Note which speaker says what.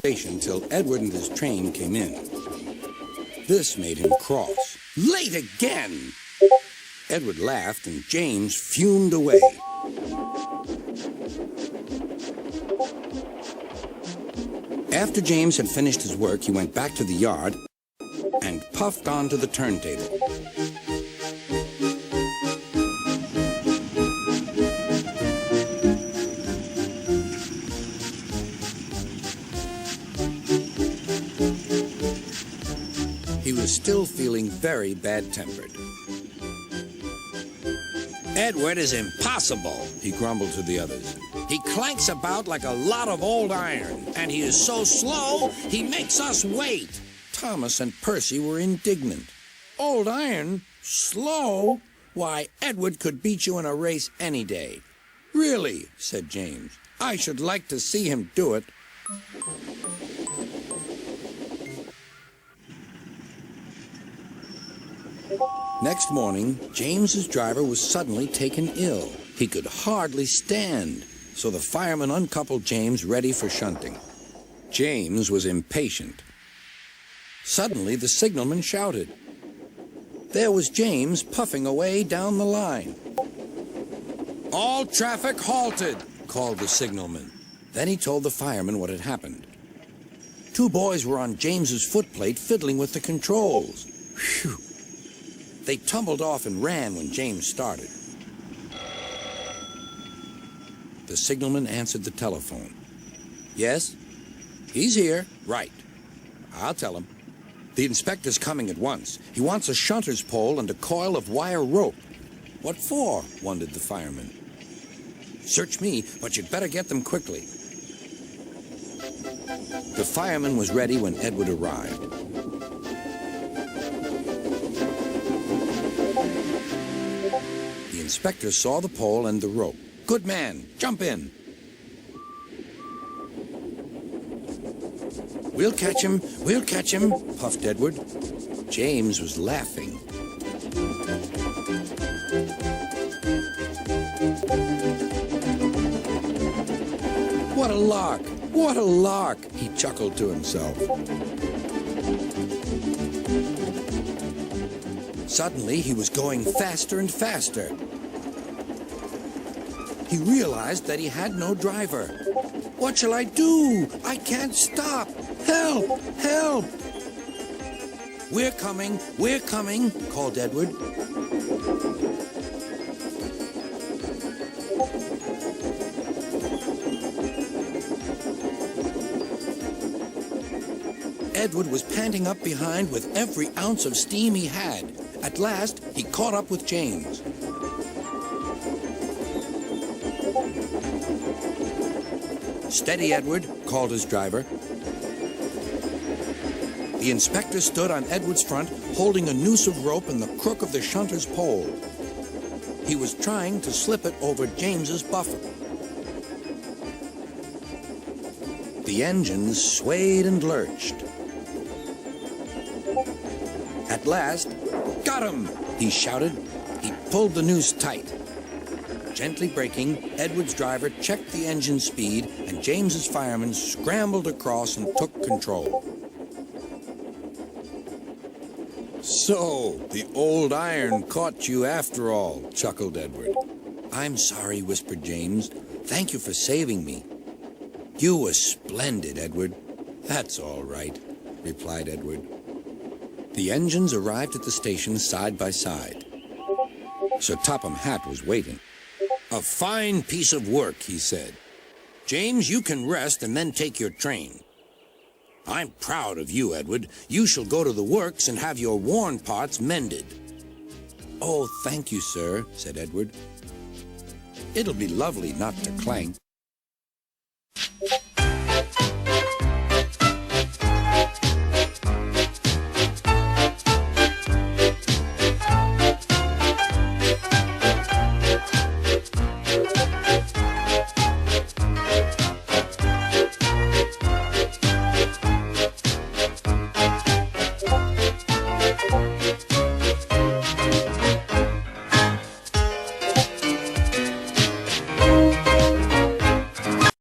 Speaker 1: station till Edward and his train came in. This made him cross. Late again! Edward laughed and James fumed away. After James had finished his work, he went back to the yard and puffed onto the turntable. He was still feeling very bad-tempered.
Speaker 2: Edward is impossible,
Speaker 1: He grumbled to the others.
Speaker 2: He clanks about like a lot of old iron, and he is so slow, he makes us wait.
Speaker 1: Thomas and Percy were indignant. Old iron? Slow? Why, Edward could beat you in a race any day. Really, said James. I should like to see him do it. Next morning, James's driver was suddenly taken ill. He could hardly stand, so the fireman uncoupled James ready for shunting. James was impatient. Suddenly, the signalman shouted. There was James puffing away down the line. All traffic halted, called the signalman. Then he told the fireman what had happened. Two boys were on James's footplate fiddling with the controls. Phew! They tumbled off and ran when James started. The signalman answered the telephone. Yes? He's here. Right. I'll tell him. The inspector's coming at once. He wants a shunter's pole and a coil of wire rope. What for? Wondered the fireman. Search me, but you'd better get them quickly. The fireman was ready when Edward arrived. The inspector saw the pole and the rope. Good man, jump in. We'll catch him, puffed Edward. James was laughing. What a lark, he chuckled to himself. Suddenly, he was going faster and faster. He realized that he had no driver. What shall I do? I can't stop. Help! Help! We're coming, called Edward. Edward was panting up behind with every ounce of steam he had. At last, he caught up with James. Steady, Edward, called his driver. The inspector stood on Edward's front, holding a noose of rope in the crook of the shunter's pole. He was trying to slip it over James's buffer. The engines swayed and lurched. At last, got him, he shouted. He pulled the noose tight. Gently braking, Edward's driver checked the engine speed, and James's fireman scrambled across and took control. So, the old iron caught you after all, chuckled Edward. I'm sorry, whispered James. Thank you for saving me. You were splendid, Edward. That's all right, replied Edward. The engines arrived at the station side by side. Sir Topham Hatt was waiting. A fine piece of work, he said. James, you can rest and then take your train. I'm proud of you, Edward. You shall go to the works and have your worn parts mended. Oh, thank you, sir, said Edward. It'll be lovely not to clank.